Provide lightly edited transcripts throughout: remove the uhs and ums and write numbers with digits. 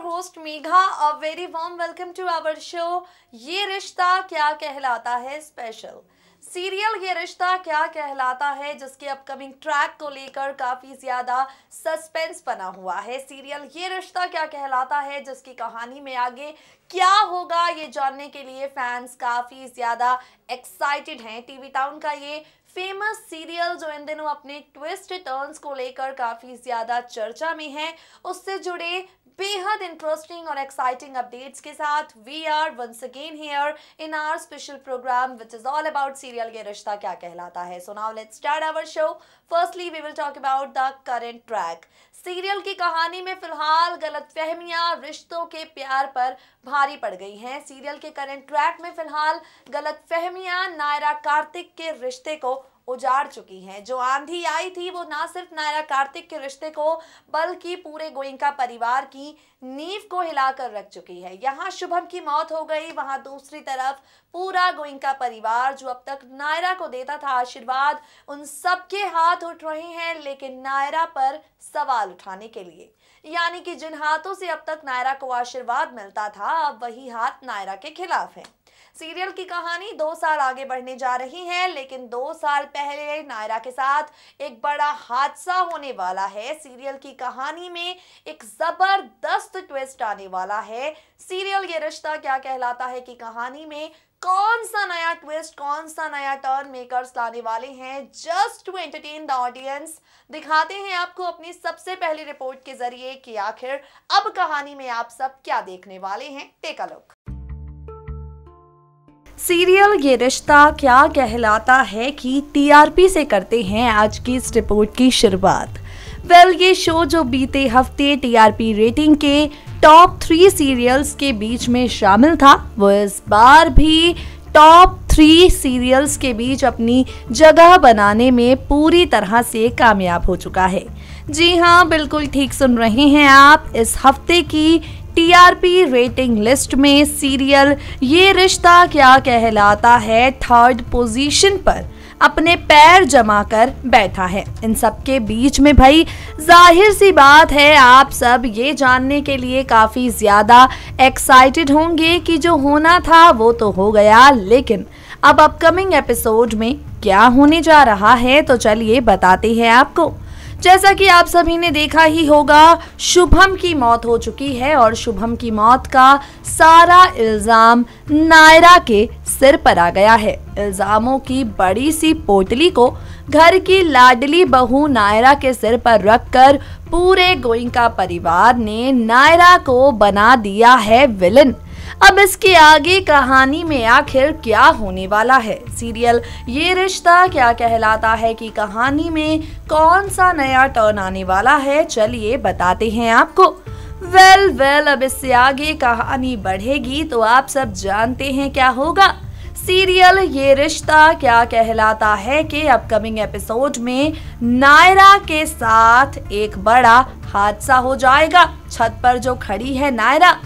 host Megha. A very warm welcome to our show. ये रिश्ता क्या कहलाता है स्पेशल सीरियल ये रिश्ता क्या कहलाता है जिसके अपकमिंग ट्रैक को लेकर काफी ज्यादा सस्पेंस बना हुआ है। सीरियल ये रिश्ता क्या कहलाता है जिसकी कहानी में आगे क्या होगा ये जानने के लिए फैंस काफी ज्यादा एक्साइटेड हैं। टीवी टाउन का ये फेमस सीरियल जो इन दिनों अपने ट्विस्ट टर्न्स को लेकर काफी ज्यादा चर्चा में है, उससे जुड़े बेहद इंटरेस्टिंग और एक्साइटिंग अपडेट्स के साथ we are once again here in our special program which is all about serial ये रिश्ता क्या कहलाता है। So now let's start our show. Firstly we will talk about the current track. Serial की कहानी में फिलहाल गलतफहमियां रिश्तों के प्यार पर भारी पड़ गई हैं। सीरियल के करंट ट्रैक में फिलहाल गलतफहमियां नायरा कार्तिक के रिश्ते को उजाड़ चुकी हैं। जो आंधी आई थी वो ना सिर्फ नायरा कार्तिक के रिश्ते को बल्कि पूरे गोइंका परिवार की नींव को हिलाकर रख चुकी है। यहाँ शुभम की मौत हो गई, वहां दूसरी तरफ पूरा गोइंका परिवार जो अब तक नायरा को देता था आशीर्वाद, उन सबके हाथ उठ रहे हैं लेकिन नायरा पर सवाल उठाने के लिए। यानी कि जिन हाथों से अब तक नायरा को आशीर्वाद मिलता था अब वही हाथ नायरा के खिलाफ है। सीरियल की कहानी 2 साल आगे बढ़ने जा रही है, लेकिन 2 साल पहले नायरा के साथ एक बड़ा हादसा होने वाला है। सीरियल की कहानी में एक जबरदस्त ट्विस्ट आने वाला है। सीरियल ये रिश्ता क्या कहलाता है कि कहानी में कौन सा नया ट्विस्ट, कौन सा नया टर्न मेकर्स लाने वाले हैं just to entertain the audience. दिखाते हैं आपको अपनी सबसे पहली रिपोर्ट के जरिए कि आखिर अब कहानी में आप सब क्या देखने वाले हैं। Take a look. सीरियल ये रिश्ता क्या कहलाता है कि टीआरपी से करते हैं आज की इस रिपोर्ट की शुरुआत। ये शो जो बीते हफ्ते टीआरपी रेटिंग के टॉप 3 सीरियल्स के बीच में शामिल था, वो इस बार भी टॉप 3 सीरियल्स के बीच अपनी जगह बनाने में पूरी तरह से कामयाब हो चुका है। जी हाँ, बिल्कुल ठीक सुन रहे हैं आप। इस हफ्ते की टीआरपी रेटिंग लिस्ट में सीरियल ये रिश्ता क्या कहलाता है 3rd पोजीशन पर अपने पैर जमाकर बैठा है। इन सब के बीच में भाई जाहिर सी बात है आप सब ये जानने के लिए काफी ज्यादा एक्साइटेड होंगे कि जो होना था वो तो हो गया, लेकिन अब अपकमिंग एपिसोड में क्या होने जा रहा है तो चलिए बताते हैं आपको। जैसा कि आप सभी ने देखा ही होगा, शुभम की मौत हो चुकी है और शुभम की मौत का सारा इल्जाम नायरा के सिर पर आ गया है। इल्जामों की बड़ी सी पोटली को घर की लाडली बहू नायरा के सिर पर रखकर पूरे गोइंका परिवार ने नायरा को बना दिया है विलन। अब इसके आगे कहानी में आखिर क्या होने वाला है, सीरियल ये रिश्ता क्या कहलाता है कि कहानी में कौन सा नया टर्न आने वाला है, चलिए बताते हैं आपको। अब इससे आगे कहानी बढ़ेगी तो आप सब जानते हैं क्या होगा। सीरियल ये रिश्ता क्या कहलाता है कि अपकमिंग एपिसोड में नायरा के साथ एक बड़ा हादसा हो जाएगा। छत पर जो खड़ी है नायरा,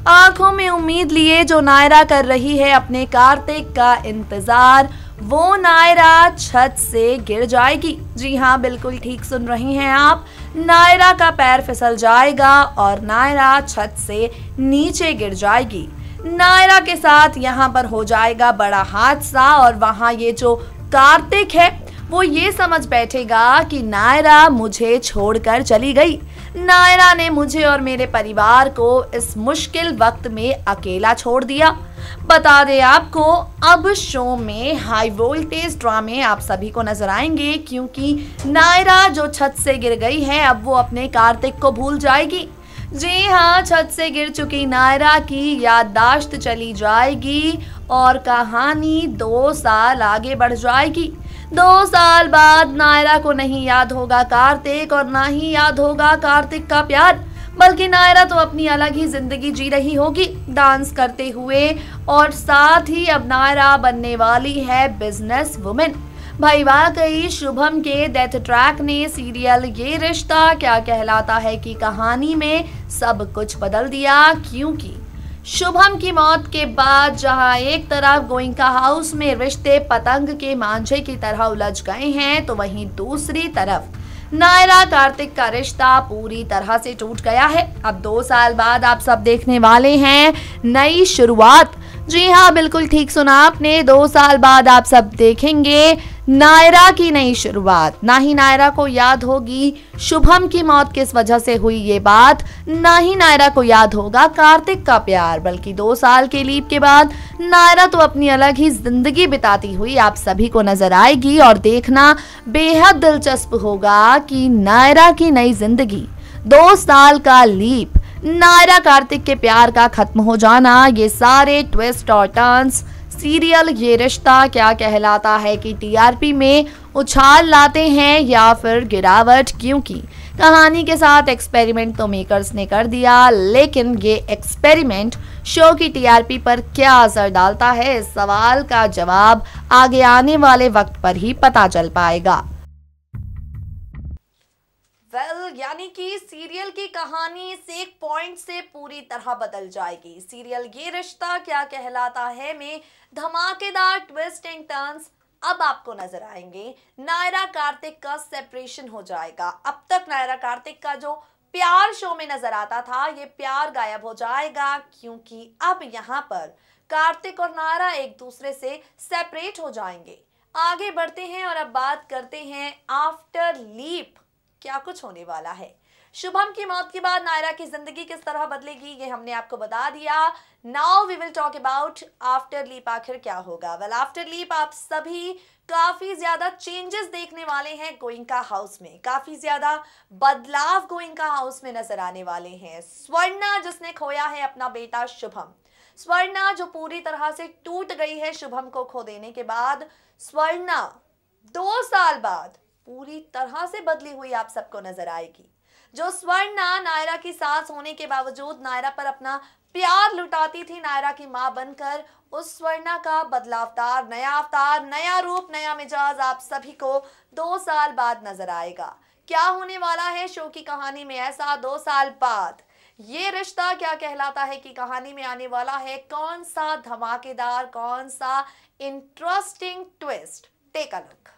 आंखों में उम्मीद लिए जो नायरा कर रही है अपने कार्तिक का इंतजार, वो नायरा छत से गिर जाएगी। जी हाँ, बिल्कुल ठीक सुन रही हैं आप। नायरा का पैर फिसल जाएगा और नायरा छत से नीचे गिर जाएगी। नायरा के साथ यहाँ पर हो जाएगा बड़ा हादसा और वहाँ ये जो कार्तिक है वो ये समझ बैठेगा कि नायरा मुझे छोड़कर चली गई। नायरा ने मुझे और मेरे परिवार को इस मुश्किल वक्त में अकेला छोड़ दिया। बता दें आपको, अब शो में हाई वोल्टेज ड्रामे आप सभी को नजर आएंगे क्योंकि नायरा जो छत से गिर गई है अब वो अपने कार्तिक को भूल जाएगी। जी हाँ, छत से गिर चुकी नायरा की याददाश्त चली जाएगी और कहानी 2 साल आगे बढ़ जाएगी। 2 साल बाद नायरा को नहीं याद होगा कार्तिक और ना ही याद होगा कार्तिक का प्यार, बल्कि नायरा तो अपनी अलग ही जिंदगी जी रही होगी डांस करते हुए। और साथ ही अब नायरा बनने वाली है बिजनेस वुमेन। भाई वाकई शुभम के डेथ ट्रैक ने सीरियल ये रिश्ता क्या कहलाता है कि कहानी में सब कुछ बदल दिया, क्योंकि शुभम की मौत के बाद जहां एक तरफ गोइंका हाउस में रिश्ते पतंग के मांझे की तरह उलझ गए हैं तो वहीं दूसरी तरफ नायरा कार्तिक का रिश्ता पूरी तरह से टूट गया है। अब 2 साल बाद आप सब देखने वाले हैं नई शुरुआत। जी हाँ, बिल्कुल ठीक सुना आपने। 2 साल बाद आप सब देखेंगे नायरा की नई शुरुआत। ना ही नायरा को याद होगी शुभम की मौत किस वजह से हुई ये बात, ना ही नायरा को याद होगा कार्तिक का प्यार, बल्कि 2 साल के लीप के बाद नायरा तो अपनी अलग ही जिंदगी बिताती हुई आप सभी को नजर आएगी। और देखना बेहद दिलचस्प होगा कि नायरा की नई जिंदगी, 2 साल का लीप, नायरा कार्तिक के प्यार का खत्म हो जाना, ये सारे ट्विस्ट और टर्न्स सीरियल ये रिश्ता क्या कहलाता है कि टीआरपी में उछाल लाते हैं या फिर गिरावट, क्योंकि कहानी के साथ एक्सपेरिमेंट तो मेकर्स ने कर दिया, लेकिन ये एक्सपेरिमेंट शो की टीआरपी पर क्या असर डालता है, इस सवाल का जवाब आगे आने वाले वक्त पर ही पता चल पाएगा। यानी कि सीरियल की कहानी इस एक पॉइंट से पूरी तरह बदल जाएगी। सीरियल ये रिश्ता क्या कहलाता है में धमाकेदार ट्विस्ट एंड टर्न्स अब आपको नजर आएंगे। नायरा कार्तिक का सेपरेशन हो जाएगा। अब तक नायरा कार्तिक का जो प्यार शो में नजर आता था, ये प्यार गायब हो जाएगा, क्योंकि अब यहाँ पर कार्तिक और नायरा एक दूसरे से सेपरेट हो जाएंगे। आगे बढ़ते हैं और अब बात करते हैं आफ्टर लीप क्या कुछ होने वाला है। शुभम की मौत के बाद नायरा की जिंदगी किस तरह बदलेगी ये हमने आपको बता दिया। Now we will talk about after leap आखिर क्या होगा। वेल, आफ्टर लीप आप सभी काफी ज्यादा चेंजेस देखने वाले हैं गोइंका हाउस में। काफी ज्यादा बदलाव गोइंका हाउस में नजर आने वाले हैं। स्वर्णा जिसने खोया है अपना बेटा शुभम, स्वर्णा जो पूरी तरह से टूट गई है शुभम को खो देने के बाद, स्वर्णा 2 साल बाद पूरी तरह से बदली हुई आप सबको नजर आएगी। जो स्वर्णा नायरा की सास होने के बावजूद नायरा पर अपना प्यार लुटाती थी नायरा की मां बनकर, उस स्वर्णा का बदला अवतार, नया अवतार, नया रूप, नया मिजाज आप सभी को 2 साल बाद नजर आएगा। क्या होने वाला है शो की कहानी में ऐसा 2 साल बाद? ये रिश्ता क्या कहलाता है कि कहानी में आने वाला है? कौन सा धमाकेदार, कौन सा interesting twist? Take a look.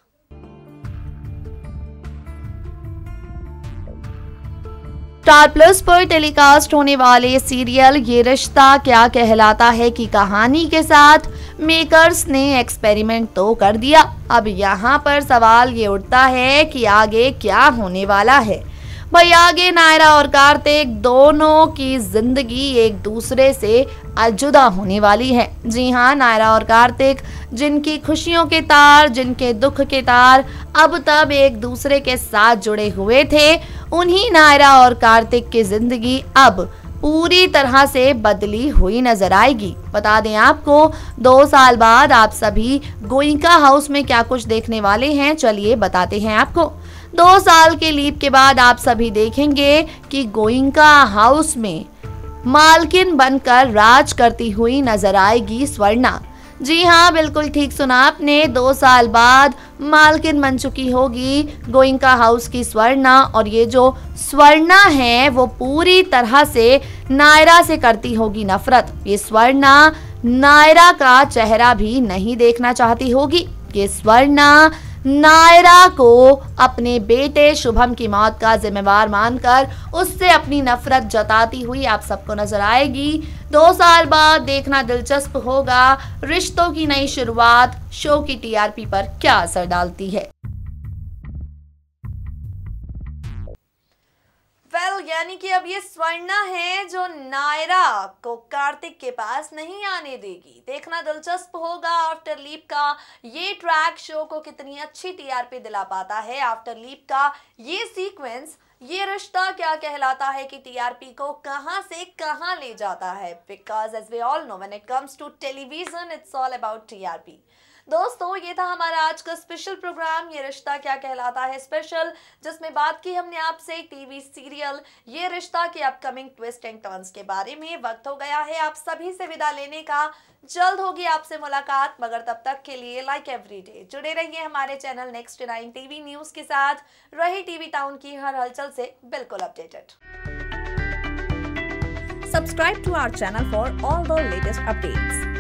Star Plus पर टेलीकास्ट होने वाले सीरियल ये रिश्ता क्या कहलाता है कि कहानी के साथ मेकर्स ने एक्सपेरिमेंट तो कर दिया। अब यहाँ पर सवाल ये उठता है कि आगे क्या होने वाला है। भाई, आगे नायरा और कार्तिक दोनों की जिंदगी एक दूसरे से जुदा होने वाली है। जी हाँ, नायरा और कार्तिक जिनकी खुशियों के तार, जिनके दुख के तार अब तब एक दूसरे के साथ जुड़े हुए थे, उन्हीं नायरा और कार्तिक की जिंदगी अब पूरी तरह से बदली हुई नजर आएगी। बता दें आपको, 2 साल बाद आप सभी गोइंका हाउस में क्या कुछ देखने वाले हैं, चलिए बताते हैं आपको। 2 साल के लीप के बाद आप सभी देखेंगे कि गोइंका हाउस में मालकिन बनकर राज करती हुई नजर आएगी स्वर्णा। जी हाँ, बिल्कुल ठीक सुना आपने। 2 साल बाद मालकिन बन चुकी होगी गोइंका हाउस की स्वर्णा, और ये जो स्वर्णा है वो पूरी तरह से नायरा से करती होगी नफरत। ये स्वर्णा नायरा का चेहरा भी नहीं देखना चाहती होगी। ये स्वर्णा नायरा को अपने बेटे शुभम की मौत का जिम्मेवार मानकर उससे अपनी नफरत जताती हुई आप सबको नजर आएगी। 2 साल बाद देखना दिलचस्प होगा रिश्तों की नई शुरुआत शो की टीआरपी पर क्या असर डालती है। यानी कि अब ये स्वर्णा है जो नायरा को कार्तिक के पास नहीं आने देगी। देखना दिलचस्प होगा आफ्टर लीप का ये ट्रैक शो को कितनी अच्छी टीआरपी दिला पाता है। आफ्टर लीप का ये सीक्वेंस, ये रिश्ता क्या कहलाता है कि टीआरपी को कहां से कहां ले जाता है। Because as we all know, when it comes to television it's all about TRP. दोस्तों, ये था हमारा आज का स्पेशल प्रोग्राम ये रिश्ता क्या कहलाता है स्पेशल, जिसमें बात की हमने आपसे टीवी सीरियल ये रिश्ता के अपकमिंग ट्विस्ट एंड टर्न्स के बारे में। वक्त हो गया है आप सभी से विदा लेने का। जल्द होगी आपसे मुलाकात, मगर तब तक के लिए लाइक एवरीडे जुड़े रहिए हमारे चैनल नेक्स्ट 9 टीवी न्यूज के साथ। रहे टीवी टाउन की हर हलचल से बिल्कुल updated. Subscribe to our channel for all the latest updates.